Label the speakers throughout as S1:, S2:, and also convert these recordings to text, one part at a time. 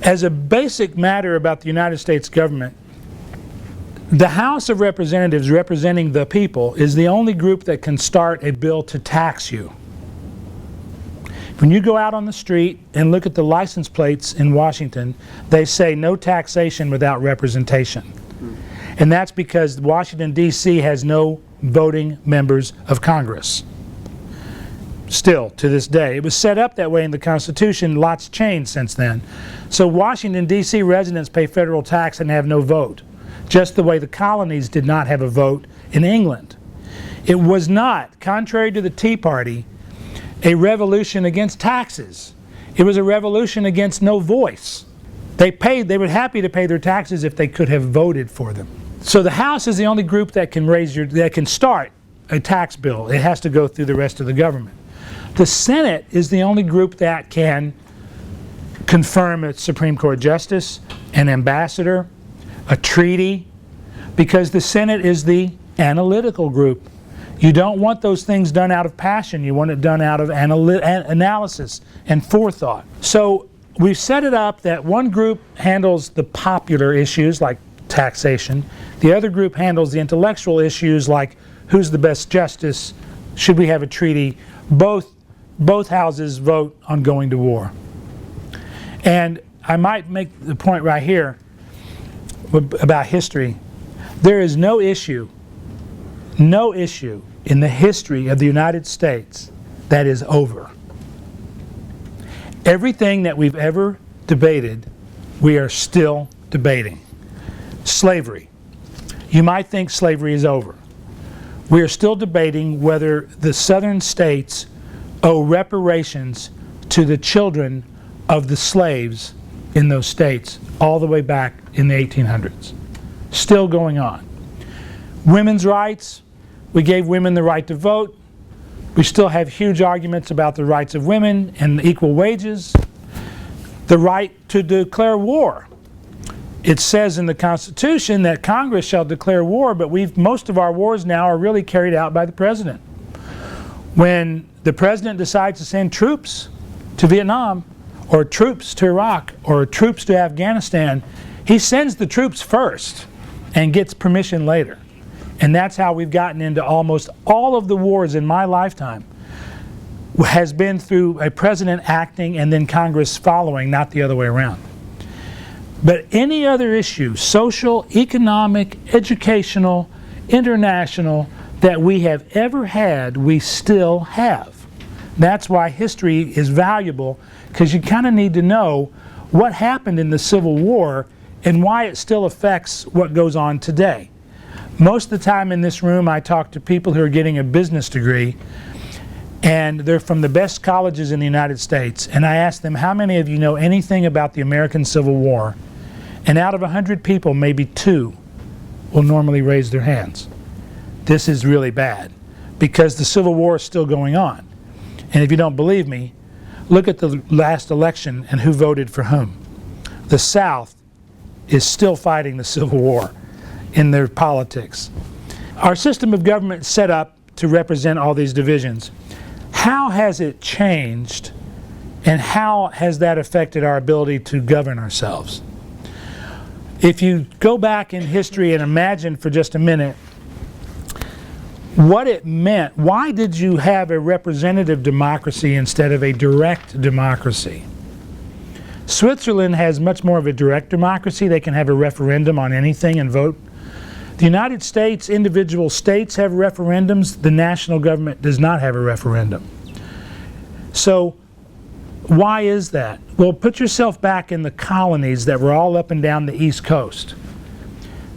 S1: As a basic matter about the United States government, the House of Representatives, representing the people, is the only group that can start a bill to tax you. When you go out on the street and look at the license plates in Washington, they say no taxation without representation. And that's because Washington, D.C. has no voting members of Congress. Still, to this day. It was set up that way in the Constitution. Lots changed since then. So Washington, D.C. residents pay federal tax and have no vote, just the way the colonies did not have a vote in England. It was not, contrary to the Tea Party, a revolution against taxes. It was a revolution against no voice. They were happy to pay their taxes if they could have voted for them. So the House is the only group that can start a tax bill. It has to go through the rest of the government. The Senate is the only group that can confirm a Supreme Court justice, an ambassador, a treaty, because the Senate is the analytical group. You don't want those things done out of passion. You want it done out of analysis and forethought. So we've set it up that one group handles the popular issues like taxation. The other group handles the intellectual issues like who's the best justice, should we have a treaty. Both houses vote on going to war. And I might make the point right here about history. There is no issue in the history of the United States that is over. Everything that we've ever debated, we are still debating. Slavery. You might think slavery is over. We are still debating whether the southern states owe reparations to the children of the slaves in those states all the way back in the 1800s. Still going on. Women's rights. We gave women the right to vote. We still have huge arguments about the rights of women and equal wages. The right to declare war. It says in the Constitution that Congress shall declare war, but most of our wars now are really carried out by the President. When the President decides to send troops to Vietnam, or troops to Iraq, or troops to Afghanistan, he sends the troops first and gets permission later. And that's how we've gotten into almost all of the wars in my lifetime, has been through a president acting and then Congress following, not the other way around. But any other issue, social, economic, educational, international, that we have ever had, we still have. That's why history is valuable, because you kind of need to know what happened in the Civil War and why it still affects what goes on today. Most of the time in this room I talk to people who are getting a business degree, and they're from the best colleges in the United States, and I ask them, how many of you know anything about the American Civil War? And out of 100 people, maybe 2 will normally raise their hands. This is really bad, because the Civil War is still going on. And if you don't believe me, look at the last election and who voted for whom. The South is still fighting the Civil War in their politics. Our system of government is set up to represent all these divisions. How has it changed, and how has that affected our ability to govern ourselves? If you go back in history and imagine for just a minute what it meant, why did you have a representative democracy instead of a direct democracy? Switzerland has much more of a direct democracy. They can have a referendum on anything and vote. The United States, individual states have referendums. The national government does not have a referendum. So why is that? Well, put yourself back in the colonies that were all up and down the East Coast.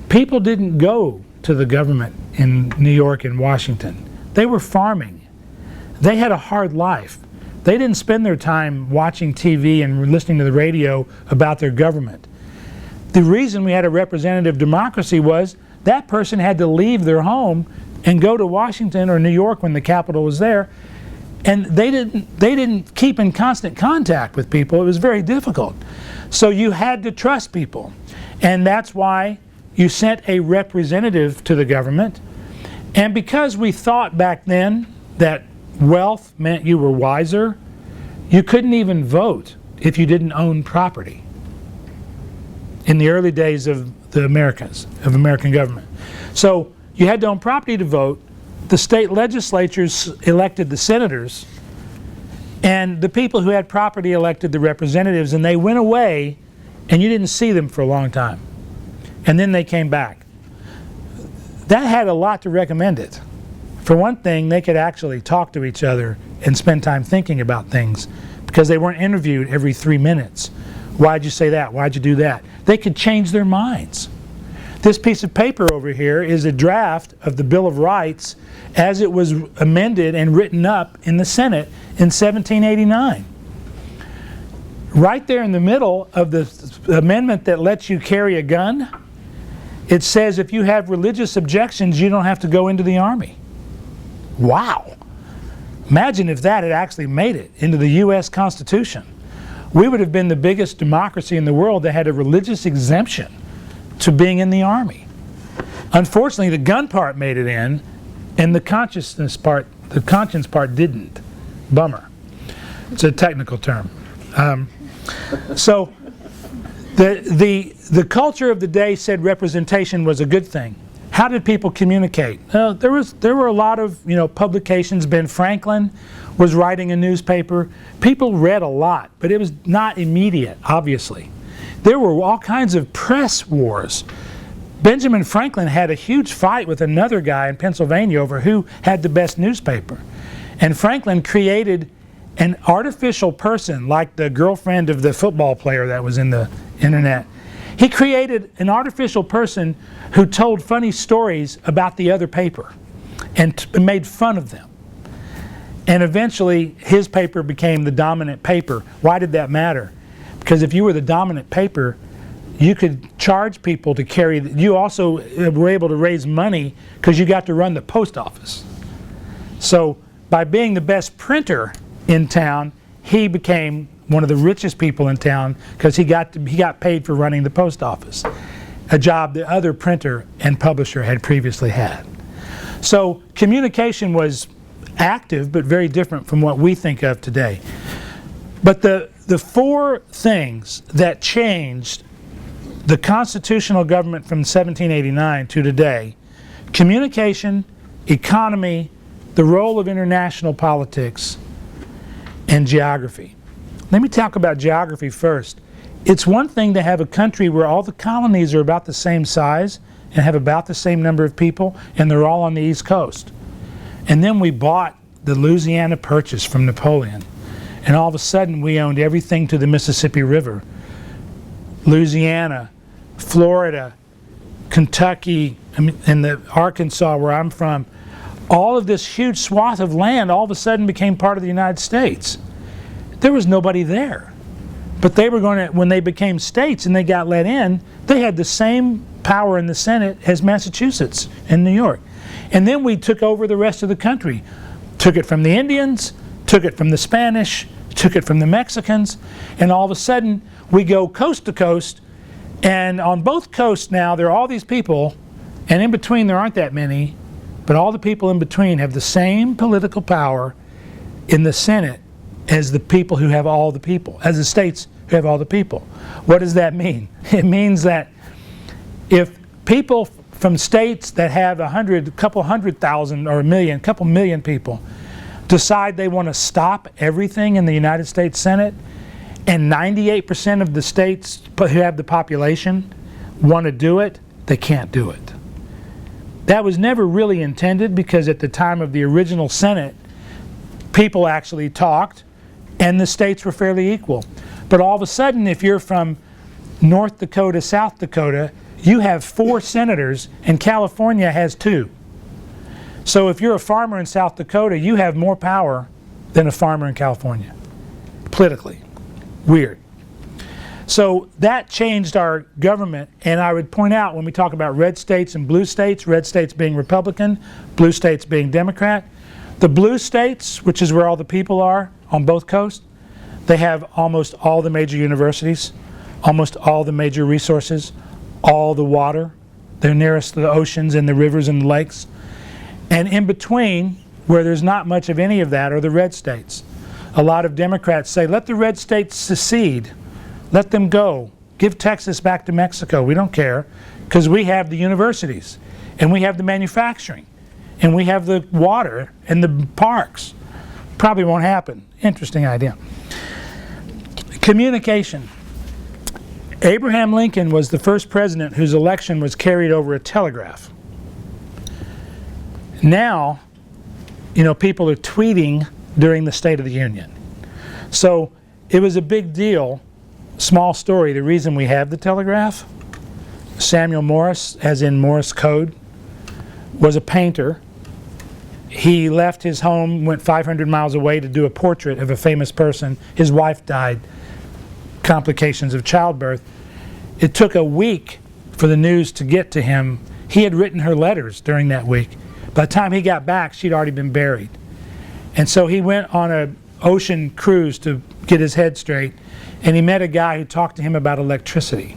S1: People didn't go to the government in New York and Washington. They were farming. They had a hard life. They didn't spend their time watching TV and listening to the radio about their government. The reason we had a representative democracy was that person had to leave their home and go to Washington or New York when the capital was there, and they didn't keep in constant contact with people. It was very difficult. So you had to trust people, and that's why you sent a representative to the government. And because we thought back then that wealth meant you were wiser, you couldn't even vote if you didn't own property. in the early days of the American government. So you had to own property to vote. The state legislatures elected the senators, and the people who had property elected the representatives, and they went away and you didn't see them for a long time. And then they came back. That had a lot to recommend it. For one thing, they could actually talk to each other and spend time thinking about things because they weren't interviewed every 3 minutes. Why'd you say that? Why'd you do that? They could change their minds. This piece of paper over here is a draft of the Bill of Rights as it was amended and written up in the Senate in 1789. Right there in the middle of the amendment that lets you carry a gun, it says if you have religious objections, you don't have to go into the Army. Wow! Imagine if that had actually made it into the U.S. Constitution. We would have been the biggest democracy in the world that had a religious exemption to being in the Army. Unfortunately, the gun part made it in, and the conscience part didn't. Bummer. It's a technical term. So the culture of the day said representation was a good thing. How did people communicate? There were a lot of publications. Ben Franklin was writing a newspaper. People read a lot, but it was not immediate, obviously. There were all kinds of press wars. Benjamin Franklin had a huge fight with another guy in Pennsylvania over who had the best newspaper. And Franklin created an artificial person, like the girlfriend of the football player that was in the internet. He created an artificial person who told funny stories about the other paper and made fun of them. And eventually his paper became the dominant paper. Why did that matter? Because if you were the dominant paper, you could charge people to carry. You also were able to raise money because you got to run the post office. So by being the best printer in town, he became one of the richest people in town because he got paid for running the post office, a job the other printer and publisher had previously had. So communication was active but very different from what we think of today. But the four things that changed the constitutional government from 1789 to today: communication, economy, the role of international politics, and geography. Let me talk about geography first. It's one thing to have a country where all the colonies are about the same size and have about the same number of people, and they're all on the East Coast. And then we bought the Louisiana Purchase from Napoleon, and all of a sudden we owned everything to the Mississippi River. Louisiana, Florida, Kentucky, and the Arkansas where I'm from, all of this huge swath of land all of a sudden became part of the United States. There was nobody there. But they were going to, when they became states and they got let in, they had the same power in the Senate as Massachusetts and New York. And then we took over the rest of the country. Took it from the Indians, took it from the Spanish, took it from the Mexicans, and all of a sudden we go coast to coast, and on both coasts now there are all these people, and in between there aren't that many, but all the people in between have the same political power in the Senate as the people who have all the people, as the states who have all the people. What does that mean? It means that if people from states that have a couple hundred thousand or a couple million people decide they want to stop everything in the United States Senate, and 98% of the states who have the population want to do it, they can't do it. That was never really intended, because at the time of the original Senate, people actually talked and the states were fairly equal. But all of a sudden, if you're from North Dakota, South Dakota, you have 4 senators and California has 2. So if you're a farmer in South Dakota, you have more power than a farmer in California, politically. Weird. So that changed our government, and I would point out when we talk about red states and blue states, red states being Republican, blue states being Democrat, the blue states, which is where all the people are on both coasts, they have almost all the major universities, almost all the major resources, all the water. They're nearest to the oceans and the rivers and the lakes. And in between, where there's not much of any of that, are the red states. A lot of Democrats say, let the red states secede. Let them go. Give Texas back to Mexico. We don't care, because we have the universities, and we have the manufacturing, and we have the water and the parks. Probably won't happen. Interesting idea. Communication. Abraham Lincoln was the first president whose election was carried over a telegraph. Now, you know, people are tweeting during the State of the Union. So it was a big deal. Small story, the reason we have the telegraph, Samuel Morse, as in Morse code, was a painter. He left his home, went 500 miles away to do a portrait of a famous person. His wife died, complications of childbirth. It took a week for the news to get to him. He had written her letters during that week. By the time he got back, she'd already been buried. And so he went on an ocean cruise to get his head straight, and he met a guy who talked to him about electricity.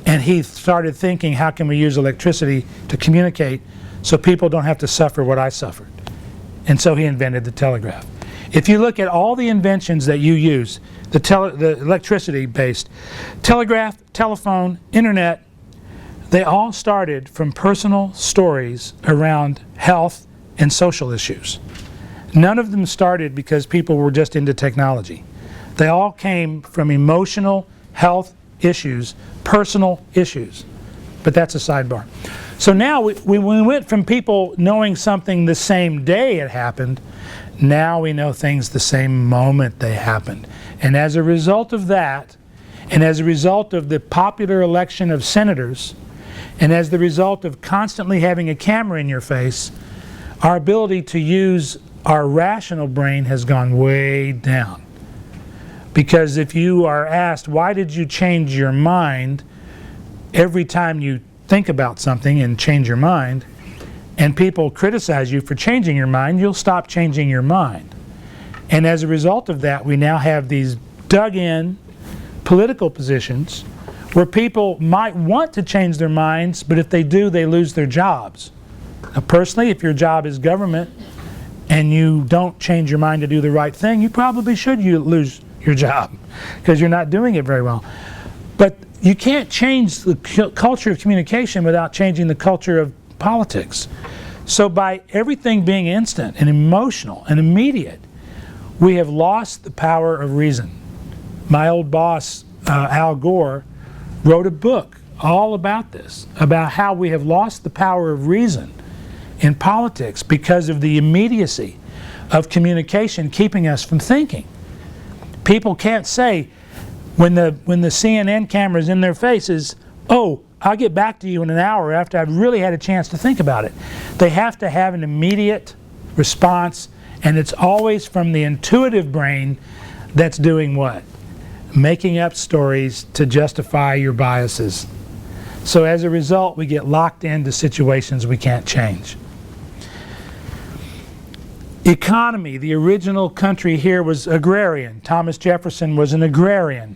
S1: And he started thinking, how can we use electricity to communicate so people don't have to suffer what I suffered? And so he invented the telegraph. If you look at all the inventions that you use, the electricity-based, telegraph, telephone, internet, they all started from personal stories around health and social issues. None of them started because people were just into technology. They all came from emotional health issues, personal issues. But that's a sidebar. So now we went from people knowing something the same day it happened, now we know things the same moment they happened. And as a result of that, and as a result of the popular election of senators, and as the result of constantly having a camera in your face, our ability to use our rational brain has gone way down. Because if you are asked, why did you change your mind every time you think about something and change your mind, and people criticize you for changing your mind, you'll stop changing your mind. And as a result of that, we now have these dug-in political positions where people might want to change their minds, but if they do, they lose their jobs. Now, personally, if your job is government and you don't change your mind to do the right thing, you probably should lose your job because you're not doing it very well. But you can't change the culture of communication without changing the culture of politics. So by everything being instant and emotional and immediate, we have lost the power of reason. My old boss, Al Gore, wrote a book all about this, about how we have lost the power of reason in politics because of the immediacy of communication keeping us from thinking. People can't say, when the CNN camera's in their faces, oh, I'll get back to you in an hour after I've really had a chance to think about it. They have to have an immediate response, and it's always from the intuitive brain that's doing what? Making up stories to justify your biases. So as a result, we get locked into situations we can't change. Economy, the original country here was agrarian. Thomas Jefferson was an agrarian.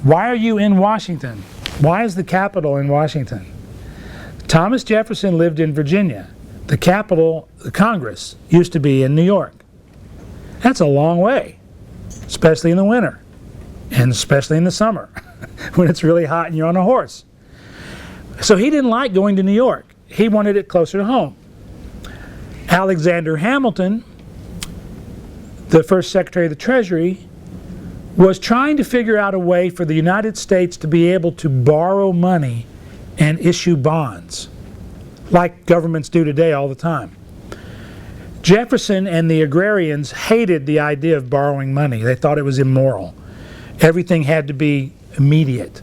S1: Why are you in Washington? Why is the capital in Washington? Thomas Jefferson lived in Virginia. The capital, the Congress, used to be in New York. That's a long way, especially in the winter, and especially in the summer, when it's really hot and you're on a horse. So he didn't like going to New York. He wanted it closer to home. Alexander Hamilton, the first Secretary of the Treasury, was trying to figure out a way for the United States to be able to borrow money and issue bonds, like governments do today all the time. Jefferson and the agrarians hated the idea of borrowing money. They thought it was immoral. Everything had to be immediate,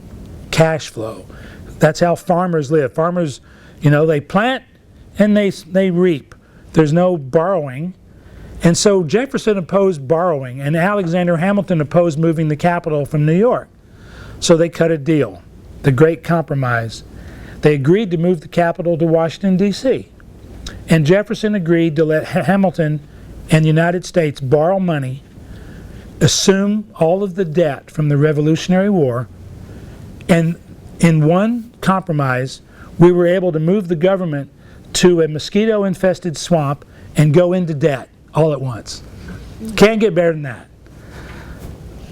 S1: cash flow. That's how farmers live. Farmers, you know, they plant and they reap. There's no borrowing. And so Jefferson opposed borrowing, and Alexander Hamilton opposed moving the capital from New York. So they cut a deal, the Great Compromise. They agreed to move the capital to Washington, D.C. And Jefferson agreed to let Hamilton and the United States borrow money, assume all of the debt from the Revolutionary War, and in one compromise, we were able to move the government to a mosquito-infested swamp and go into debt all at once. Can't get better than that.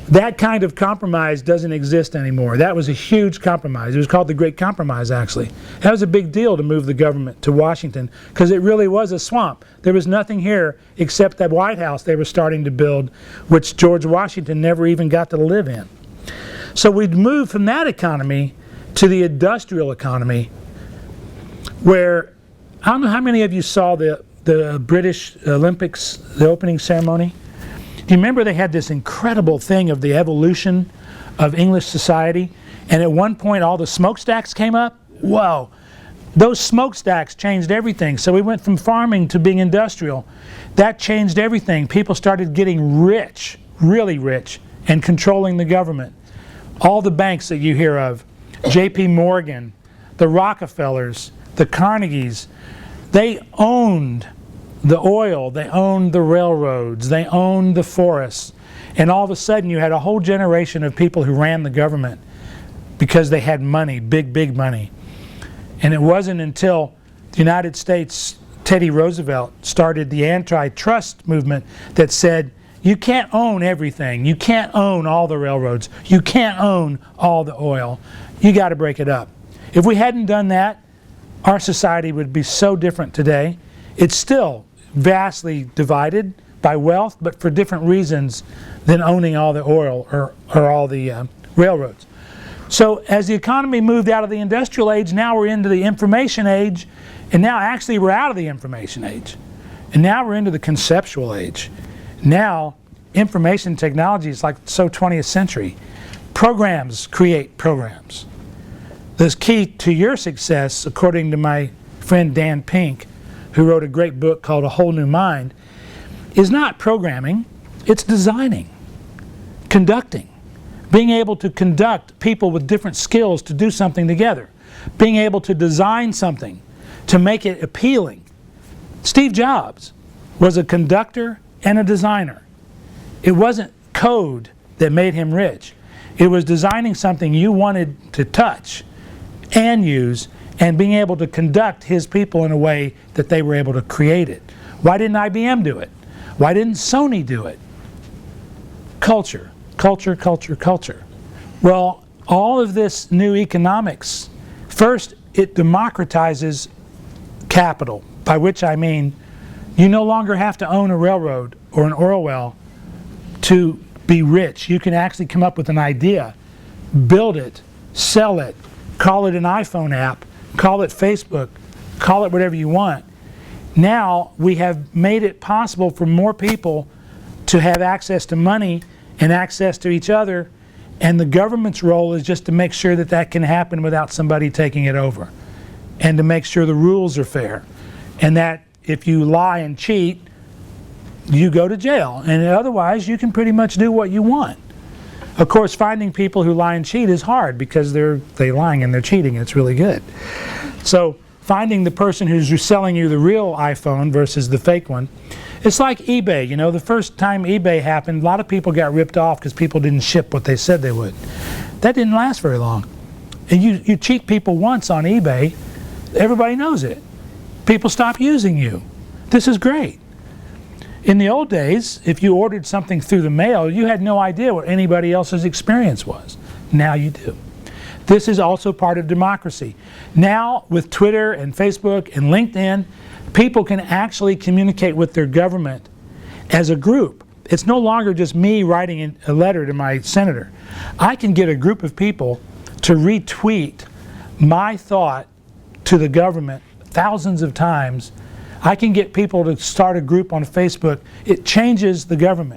S1: That kind of compromise doesn't exist anymore. That was a huge compromise. It was called the Great Compromise, actually. That was a big deal to move the government to Washington because it really was a swamp. There was nothing here except that White House they were starting to build, which George Washington never even got to live in. So we'd moved from that economy to the industrial economy, where, I don't know how many of you saw the British Olympics, the opening ceremony? Do you remember they had this incredible thing of the evolution of English society? And at one point all the smokestacks came up? Whoa! Those smokestacks changed everything. So we went from farming to being industrial. That changed everything. People started getting rich, really rich, and controlling the government. All the banks that you hear of, J.P. Morgan, the Rockefellers, the Carnegies, they owned the oil, they owned the railroads, they owned the forests, and all of a sudden you had a whole generation of people who ran the government because they had money, big money. And it wasn't until the United States, Teddy Roosevelt started the antitrust movement that said, you can't own everything, you can't own all the railroads, you can't own all the oil, you got to break it up. If we hadn't done that, our society would be so different today. It's still vastly divided by wealth, but for different reasons than owning all the oil or all the railroads. So as the economy moved out of the industrial age, now we're into the information age, and now actually we're out of the information age. And now we're into the conceptual age. Now information technology is like so 20th century. Programs create programs. The key to your success, according to my friend Dan Pink, who wrote a great book called A Whole New Mind, is not programming, it's designing, conducting, being able to conduct people with different skills to do something together, being able to design something to make it appealing. Steve Jobs was a conductor and a designer. It wasn't code that made him rich. It was designing something you wanted to touch and use, and being able to conduct his people in a way that they were able to create it. Why didn't IBM do it? Why didn't Sony do it? Culture, culture, culture, culture. Well, all of this new economics, first it democratizes capital, by which I mean you no longer have to own a railroad or an oil well to be rich. You can actually come up with an idea, build it, sell it, call it an iPhone app, call it Facebook, call it whatever you want. Now we have made it possible for more people to have access to money and access to each other, and the government's role is just to make sure that that can happen without somebody taking it over, and to make sure the rules are fair, and that if you lie and cheat, you go to jail, and otherwise you can pretty much do what you want. Of course, finding people who lie and cheat is hard because they're lying and they're cheating, and it's really good. So finding the person who's selling you the real iPhone versus the fake one, it's like eBay. You know, the first time eBay happened, a lot of people got ripped off because people didn't ship what they said they would. That didn't last very long. And you cheat people once on eBay, everybody knows it. People stop using you. This is great. In the old days, if you ordered something through the mail, you had no idea what anybody else's experience was. Now you do. This is also part of democracy. Now, with Twitter and Facebook and LinkedIn, people can actually communicate with their government as a group. It's no longer just me writing a letter to my senator. I can get a group of people to retweet my thought to the government thousands of times. I can get people to start a group on Facebook. It changes the government.